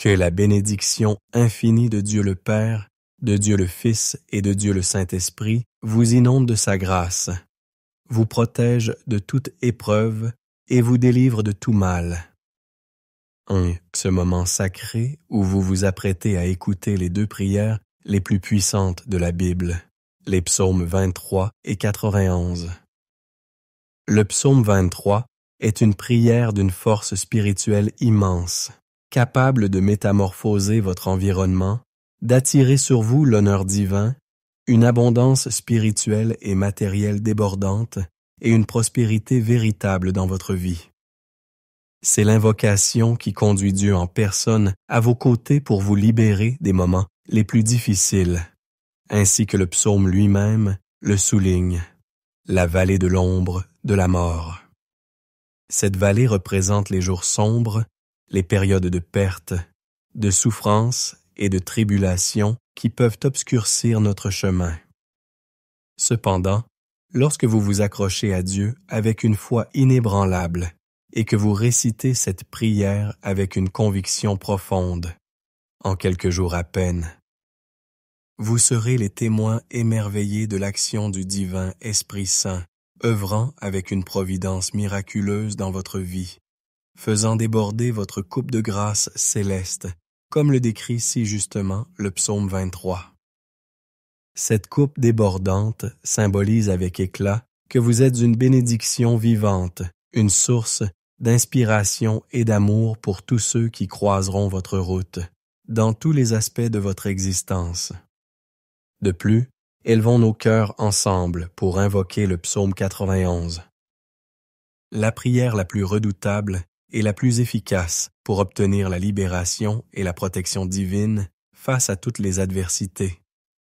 Que la bénédiction infinie de Dieu le Père, de Dieu le Fils et de Dieu le Saint-Esprit vous inonde de sa grâce, vous protège de toute épreuve et vous délivre de tout mal. Ce moment sacré où vous vous apprêtez à écouter les deux prières les plus puissantes de la Bible, les psaumes 23 et 91. Le psaume 23 est une prière d'une force spirituelle immense, capable de métamorphoser votre environnement, d'attirer sur vous l'honneur divin, une abondance spirituelle et matérielle débordante et une prospérité véritable dans votre vie. C'est l'invocation qui conduit Dieu en personne à vos côtés pour vous libérer des moments les plus difficiles, ainsi que le psaume lui-même le souligne, la vallée de l'ombre de la mort. Cette vallée représente les jours sombres, les périodes de perte, de souffrance et de tribulation qui peuvent obscurcir notre chemin. Cependant, lorsque vous vous accrochez à Dieu avec une foi inébranlable et que vous récitez cette prière avec une conviction profonde, en quelques jours à peine, vous serez les témoins émerveillés de l'action du divin Esprit Saint, œuvrant avec une providence miraculeuse dans votre vie, faisant déborder votre coupe de grâce céleste, comme le décrit si justement le psaume 23. Cette coupe débordante symbolise avec éclat que vous êtes une bénédiction vivante, une source d'inspiration et d'amour pour tous ceux qui croiseront votre route, dans tous les aspects de votre existence. De plus, élevons nos cœurs ensemble pour invoquer le psaume 91. La prière la plus redoutable et la plus efficace pour obtenir la libération et la protection divine face à toutes les adversités,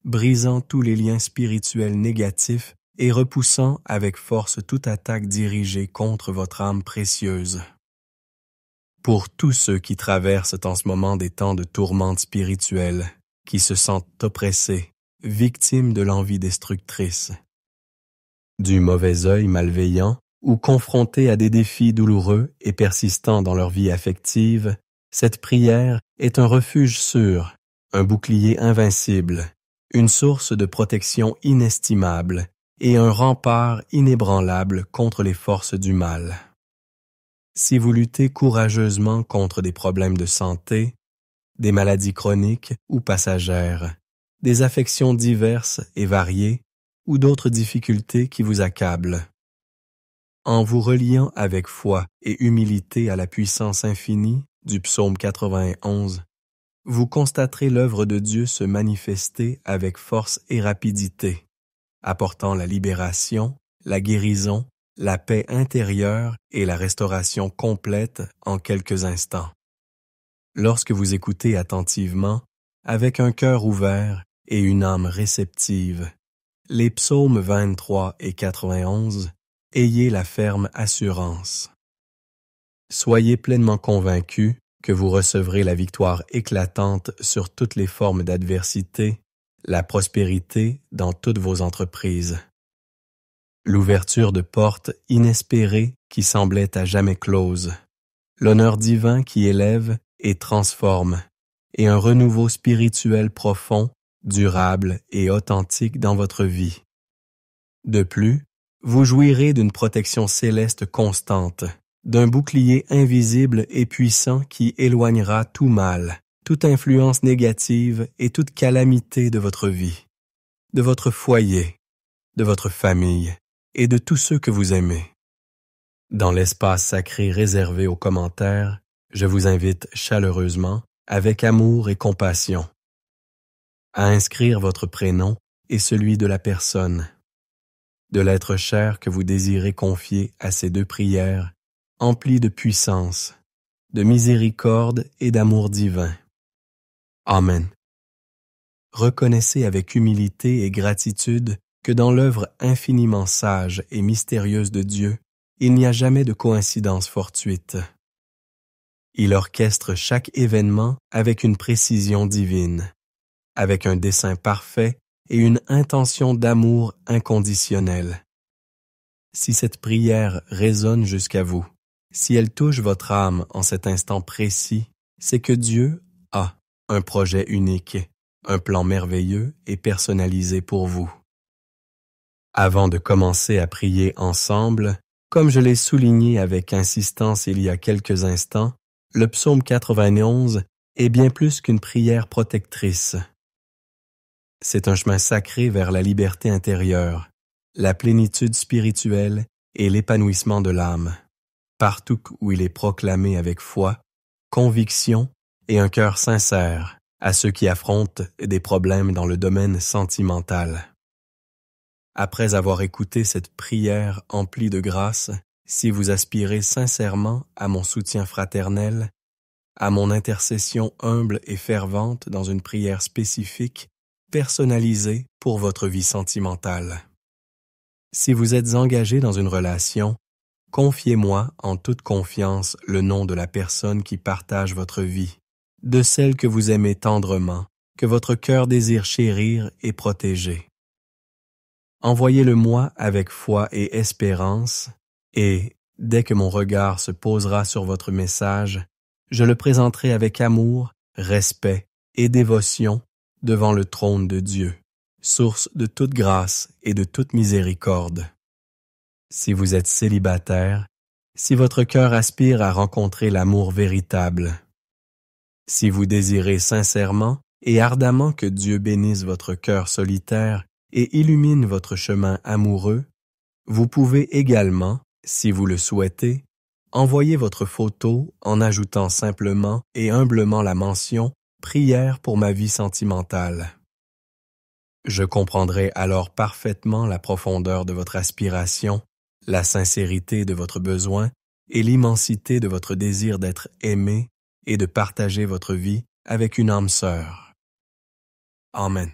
brisant tous les liens spirituels négatifs et repoussant avec force toute attaque dirigée contre votre âme précieuse. Pour tous ceux qui traversent en ce moment des temps de tourmente spirituelle, qui se sentent oppressés, victimes de l'envie destructrice, du mauvais œil malveillant ou confrontés à des défis douloureux et persistants dans leur vie affective, cette prière est un refuge sûr, un bouclier invincible, une source de protection inestimable et un rempart inébranlable contre les forces du mal. Si vous luttez courageusement contre des problèmes de santé, des maladies chroniques ou passagères, des affections diverses et variées ou d'autres difficultés qui vous accablent, en vous reliant avec foi et humilité à la puissance infinie du psaume 91, vous constaterez l'œuvre de Dieu se manifester avec force et rapidité, apportant la libération, la guérison, la paix intérieure et la restauration complète en quelques instants. Lorsque vous écoutez attentivement, avec un cœur ouvert et une âme réceptive, les psaumes 23 et 91, ayez la ferme assurance. Soyez pleinement convaincus que vous recevrez la victoire éclatante sur toutes les formes d'adversité, la prospérité dans toutes vos entreprises. L'ouverture de portes inespérées qui semblaient à jamais closes, l'honneur divin qui élève et transforme, et un renouveau spirituel profond, durable et authentique dans votre vie. De plus, vous jouirez d'une protection céleste constante, d'un bouclier invisible et puissant qui éloignera tout mal, toute influence négative et toute calamité de votre vie, de votre foyer, de votre famille et de tous ceux que vous aimez. Dans l'espace sacré réservé aux commentaires, je vous invite chaleureusement, avec amour et compassion, à inscrire votre prénom et celui de la personne, de l'être cher que vous désirez confier à ces deux prières, emplies de puissance, de miséricorde et d'amour divin. Amen. Reconnaissez avec humilité et gratitude que dans l'œuvre infiniment sage et mystérieuse de Dieu, il n'y a jamais de coïncidence fortuite. Il orchestre chaque événement avec une précision divine, avec un dessein parfait et une intention d'amour inconditionnel. Si cette prière résonne jusqu'à vous, si elle touche votre âme en cet instant précis, c'est que Dieu a un projet unique, un plan merveilleux et personnalisé pour vous. Avant de commencer à prier ensemble, comme je l'ai souligné avec insistance il y a quelques instants, le psaume 91 est bien plus qu'une prière protectrice. C'est un chemin sacré vers la liberté intérieure, la plénitude spirituelle et l'épanouissement de l'âme, partout où il est proclamé avec foi, conviction et un cœur sincère à ceux qui affrontent des problèmes dans le domaine sentimental. Après avoir écouté cette prière emplie de grâce, si vous aspirez sincèrement à mon soutien fraternel, à mon intercession humble et fervente dans une prière spécifique, personnalisée pour votre vie sentimentale. Si vous êtes engagé dans une relation, confiez-moi en toute confiance le nom de la personne qui partage votre vie, de celle que vous aimez tendrement, que votre cœur désire chérir et protéger. Envoyez-le-moi avec foi et espérance, et, dès que mon regard se posera sur votre message, je le présenterai avec amour, respect et dévotion devant le trône de Dieu, source de toute grâce et de toute miséricorde. Si vous êtes célibataire, si votre cœur aspire à rencontrer l'amour véritable, si vous désirez sincèrement et ardemment que Dieu bénisse votre cœur solitaire et illumine votre chemin amoureux, vous pouvez également, si vous le souhaitez, envoyer votre photo en ajoutant simplement et humblement la mention « Prière pour ma vie sentimentale ». Je comprendrai alors parfaitement la profondeur de votre aspiration, la sincérité de votre besoin et l'immensité de votre désir d'être aimé et de partager votre vie avec une âme sœur. Amen.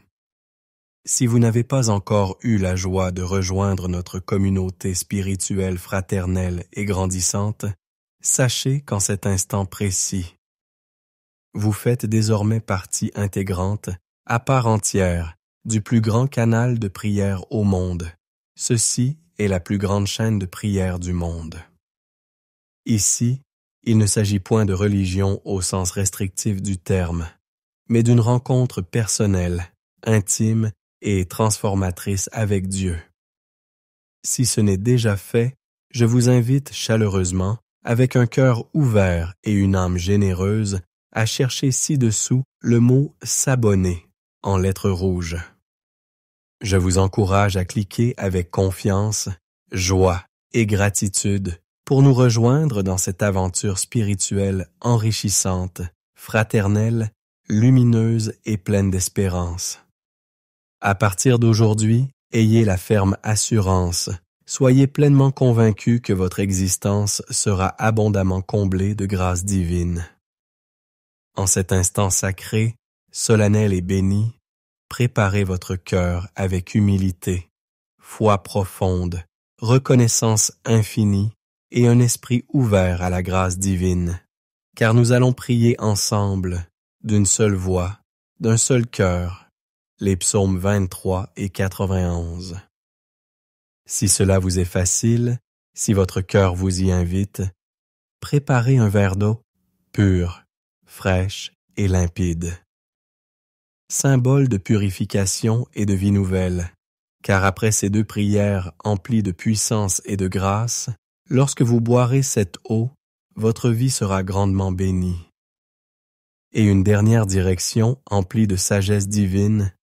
Si vous n'avez pas encore eu la joie de rejoindre notre communauté spirituelle fraternelle et grandissante, sachez qu'en cet instant précis, vous faites désormais partie intégrante, à part entière, du plus grand canal de prière au monde. Ceci est la plus grande chaîne de prière du monde. Ici, il ne s'agit point de religion au sens restrictif du terme, mais d'une rencontre personnelle, intime et transformatrice avec Dieu. Si ce n'est déjà fait, je vous invite chaleureusement, avec un cœur ouvert et une âme généreuse, à chercher ci-dessous le mot « s'abonner » en lettres rouges. Je vous encourage à cliquer avec confiance, joie et gratitude pour nous rejoindre dans cette aventure spirituelle enrichissante, fraternelle, lumineuse et pleine d'espérance. À partir d'aujourd'hui, ayez la ferme assurance, soyez pleinement convaincus que votre existence sera abondamment comblée de grâce divine. En cet instant sacré, solennel et béni, préparez votre cœur avec humilité, foi profonde, reconnaissance infinie et un esprit ouvert à la grâce divine, car nous allons prier ensemble, d'une seule voix, d'un seul cœur, les psaumes 23 et 91. Si cela vous est facile, si votre cœur vous y invite, préparez un verre d'eau pure, fraîche et limpide. Symbole de purification et de vie nouvelle, car après ces deux prières emplies de puissance et de grâce, lorsque vous boirez cette eau, votre vie sera grandement bénie. Et une dernière direction emplie de sagesse divine,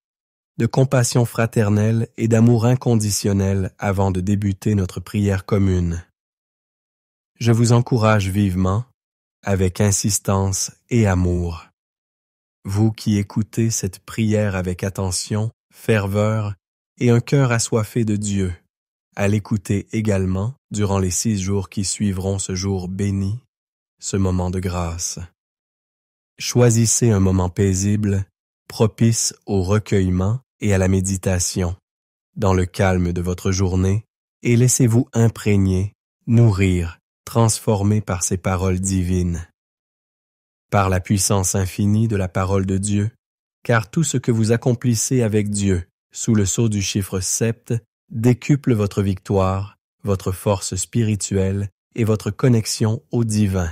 de compassion fraternelle et d'amour inconditionnel avant de débuter notre prière commune. Je vous encourage vivement, avec insistance et amour. Vous qui écoutez cette prière avec attention, ferveur et un cœur assoiffé de Dieu, à l'écouter également durant les 6 jours qui suivront ce jour béni, ce moment de grâce. Choisissez un moment paisible, propice au recueillement et à la méditation, dans le calme de votre journée, et laissez-vous imprégner, nourrir, transformer par ces paroles divines. Par la puissance infinie de la parole de Dieu, car tout ce que vous accomplissez avec Dieu, sous le sceau du chiffre 7, décuple votre victoire, votre force spirituelle et votre connexion au divin.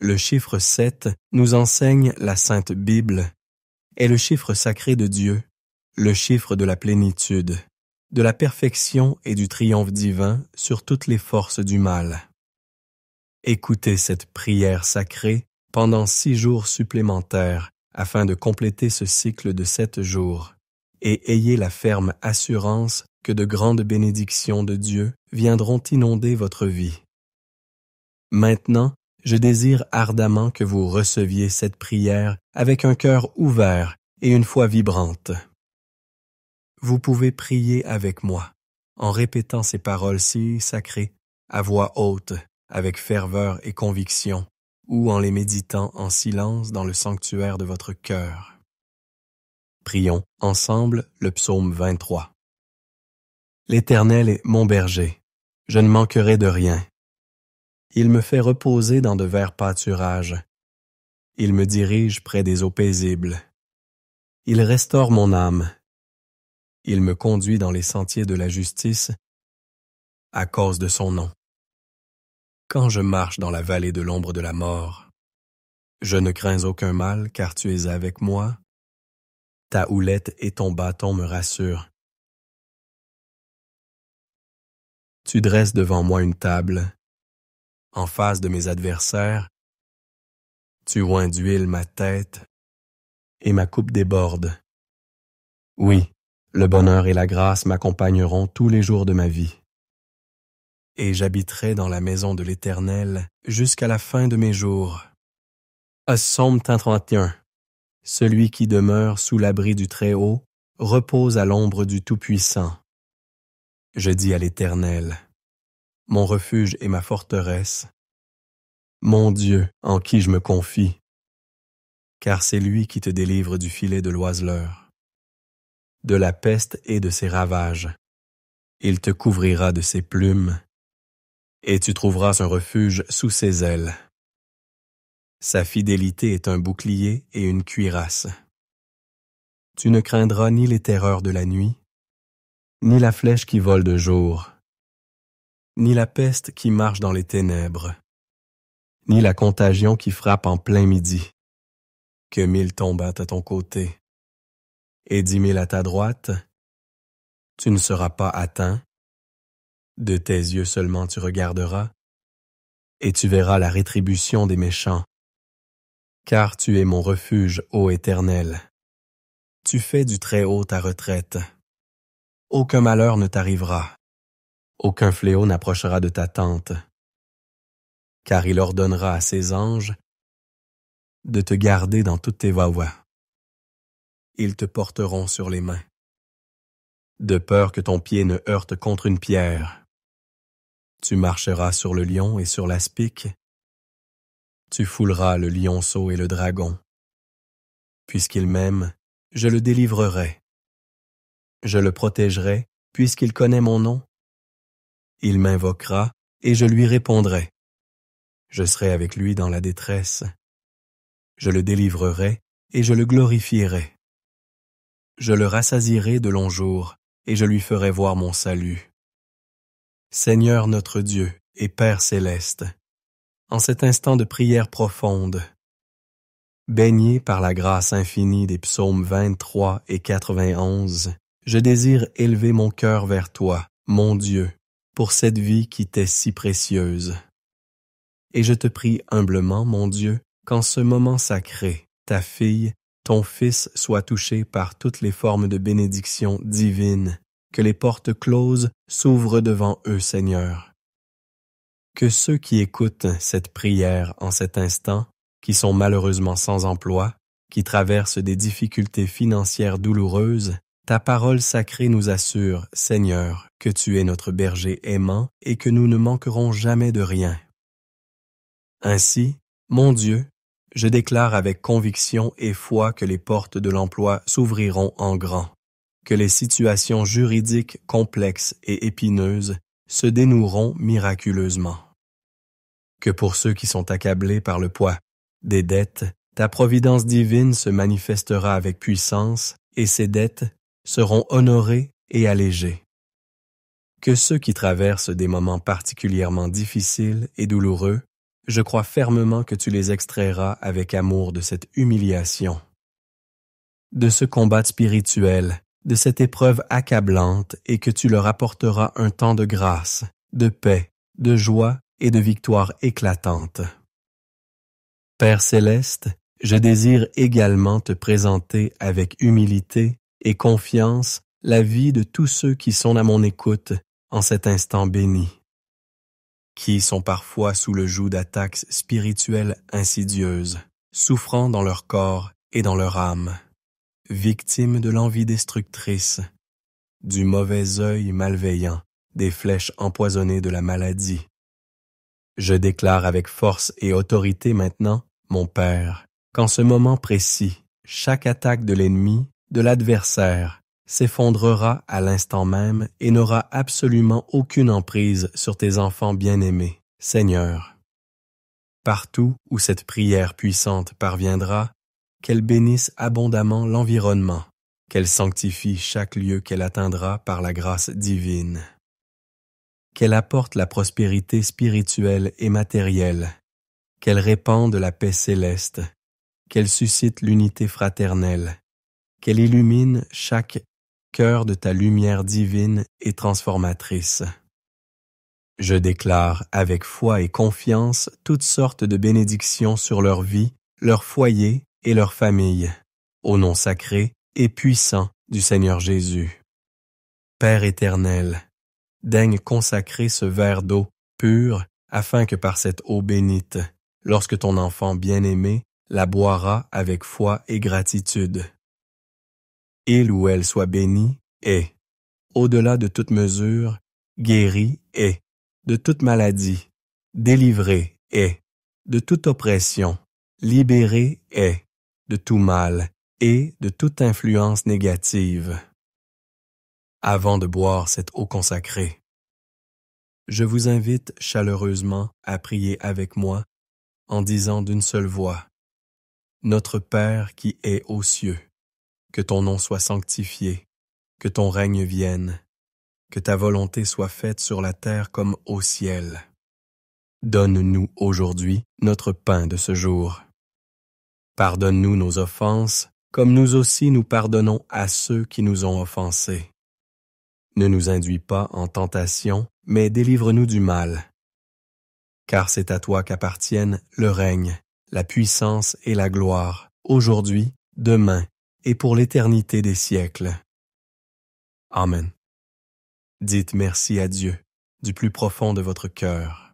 Le chiffre 7 nous enseigne la Sainte Bible, est le chiffre sacré de Dieu, le chiffre de la plénitude, de la perfection et du triomphe divin sur toutes les forces du mal. Écoutez cette prière sacrée pendant 6 jours supplémentaires afin de compléter ce cycle de 7 jours, et ayez la ferme assurance que de grandes bénédictions de Dieu viendront inonder votre vie. Maintenant, je désire ardemment que vous receviez cette prière avec un cœur ouvert et une foi vibrante. Vous pouvez prier avec moi, en répétant ces paroles si sacrées, à voix haute, avec ferveur et conviction, ou en les méditant en silence dans le sanctuaire de votre cœur. Prions ensemble le psaume 23. L'Éternel est mon berger, je ne manquerai de rien. Il me fait reposer dans de verts pâturages. Il me dirige près des eaux paisibles. Il restaure mon âme. Il me conduit dans les sentiers de la justice à cause de son nom. Quand je marche dans la vallée de l'ombre de la mort, je ne crains aucun mal car tu es avec moi. Ta houlette et ton bâton me rassurent. Tu dresses devant moi une table, en face de mes adversaires. Tu oins d'huile ma tête, et ma coupe déborde. Oui, le bonheur et la grâce m'accompagneront tous les jours de ma vie. Et j'habiterai dans la maison de l'Éternel jusqu'à la fin de mes jours. Psaume 31. Celui qui demeure sous l'abri du Très-Haut repose à l'ombre du Tout-Puissant. Je dis à l'Éternel, mon refuge et ma forteresse, mon Dieu en qui je me confie, car c'est lui qui te délivre du filet de l'oiseleur, de la peste et de ses ravages. Il te couvrira de ses plumes, et tu trouveras un refuge sous ses ailes. Sa fidélité est un bouclier et une cuirasse. Tu ne craindras ni les terreurs de la nuit, ni la flèche qui vole de jour, ni la peste qui marche dans les ténèbres, ni la contagion qui frappe en plein midi. Que 1000 tombent à ton côté, et 10 000 à ta droite, tu ne seras pas atteint. De tes yeux seulement tu regarderas, et tu verras la rétribution des méchants. Car tu es mon refuge, ô Éternel. Tu fais du Très-Haut ta retraite. Aucun malheur ne t'arrivera. Aucun fléau n'approchera de ta tente. Car il ordonnera à ses anges de te garder dans toutes tes voies. Ils te porteront sur les mains, de peur que ton pied ne heurte contre une pierre. Tu marcheras sur le lion et sur l'aspic. Tu fouleras le lionceau et le dragon. Puisqu'il m'aime, je le délivrerai. Je le protégerai, puisqu'il connaît mon nom. Il m'invoquera, et je lui répondrai. Je serai avec lui dans la détresse. Je le délivrerai, et je le glorifierai. Je le rassasierai de longs jours, et je lui ferai voir mon salut. Seigneur notre Dieu et Père céleste, en cet instant de prière profonde, baigné par la grâce infinie des psaumes 23 et 91, je désire élever mon cœur vers toi, mon Dieu, pour cette vie qui t'est si précieuse. Et je te prie humblement, mon Dieu, qu'en ce moment sacré, ta fille, ton fils soit touché par toutes les formes de bénédiction divine, que les portes closes s'ouvrent devant eux, Seigneur. Que ceux qui écoutent cette prière en cet instant, qui sont malheureusement sans emploi, qui traversent des difficultés financières douloureuses, ta parole sacrée nous assure, Seigneur, que tu es notre berger aimant et que nous ne manquerons jamais de rien. Ainsi, mon Dieu, je déclare avec conviction et foi que les portes de l'emploi s'ouvriront en grand, que les situations juridiques complexes et épineuses se dénoueront miraculeusement. Que pour ceux qui sont accablés par le poids des dettes, ta providence divine se manifestera avec puissance et ces dettes seront honorées et allégées. Que ceux qui traversent des moments particulièrement difficiles et douloureux, je crois fermement que tu les extrairas avec amour de cette humiliation, de ce combat spirituel, de cette épreuve accablante, et que tu leur apporteras un temps de grâce, de paix, de joie et de victoire éclatante. Père céleste, je désire également te présenter avec humilité et confiance la vie de tous ceux qui sont à mon écoute en cet instant béni, qui sont parfois sous le joug d'attaques spirituelles insidieuses, souffrant dans leur corps et dans leur âme, victimes de l'envie destructrice, du mauvais œil malveillant, des flèches empoisonnées de la maladie. Je déclare avec force et autorité maintenant, mon Père, qu'en ce moment précis, chaque attaque de l'ennemi, de l'adversaire, s'effondrera à l'instant même et n'aura absolument aucune emprise sur tes enfants bien-aimés, Seigneur. Partout où cette prière puissante parviendra, qu'elle bénisse abondamment l'environnement, qu'elle sanctifie chaque lieu qu'elle atteindra par la grâce divine, qu'elle apporte la prospérité spirituelle et matérielle, qu'elle répande la paix céleste, qu'elle suscite l'unité fraternelle, qu'elle illumine chaque cœur de ta lumière divine et transformatrice. Je déclare avec foi et confiance toutes sortes de bénédictions sur leur vie, leur foyer et leur famille, au nom sacré et puissant du Seigneur Jésus. Père éternel, daigne consacrer ce verre d'eau pure afin que par cette eau bénite, lorsque ton enfant bien-aimé la boira avec foi et gratitude, il ou elle soit béni et, au-delà de toute mesure, guéri et, de toute maladie, délivré et, de toute oppression, libéré et, de tout mal et de toute influence négative. Avant de boire cette eau consacrée, je vous invite chaleureusement à prier avec moi en disant d'une seule voix, « Notre Père qui es aux cieux, que ton nom soit sanctifié, que ton règne vienne, que ta volonté soit faite sur la terre comme au ciel. Donne-nous aujourd'hui notre pain de ce jour. Pardonne-nous nos offenses, comme nous aussi nous pardonnons à ceux qui nous ont offensés. Ne nous induis pas en tentation, mais délivre-nous du mal. Car c'est à toi qu'appartiennent le règne, la puissance et la gloire, aujourd'hui, demain, et pour l'éternité des siècles. Amen. Dites merci à Dieu, du plus profond de votre cœur.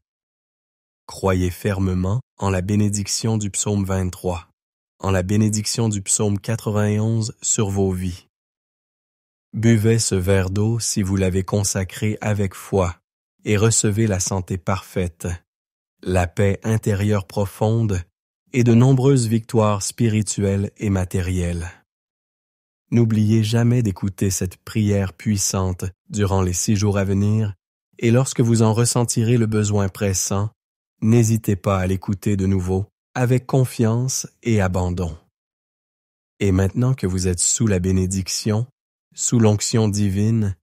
Croyez fermement en la bénédiction du psaume 23, en la bénédiction du psaume 91 sur vos vies. Buvez ce verre d'eau si vous l'avez consacré avec foi, et recevez la santé parfaite, la paix intérieure profonde et de nombreuses victoires spirituelles et matérielles. N'oubliez jamais d'écouter cette prière puissante durant les 6 jours à venir, et lorsque vous en ressentirez le besoin pressant, n'hésitez pas à l'écouter de nouveau, avec confiance et abandon. Et maintenant que vous êtes sous la bénédiction, sous l'onction divine,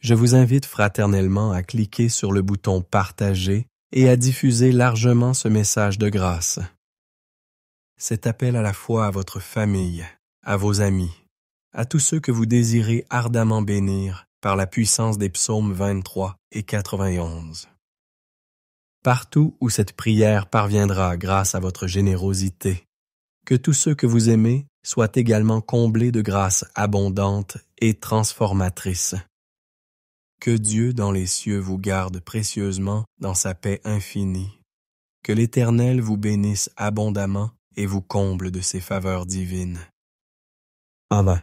je vous invite fraternellement à cliquer sur le bouton « Partager » et à diffuser largement ce message de grâce. Cet appel à la fois à votre famille, à vos amis, à tous ceux que vous désirez ardemment bénir par la puissance des psaumes 23 et 91. Partout où cette prière parviendra grâce à votre générosité, que tous ceux que vous aimez soient également comblés de grâce abondante et transformatrice. Que Dieu dans les cieux vous garde précieusement dans sa paix infinie. Que l'Éternel vous bénisse abondamment et vous comble de ses faveurs divines. Amen.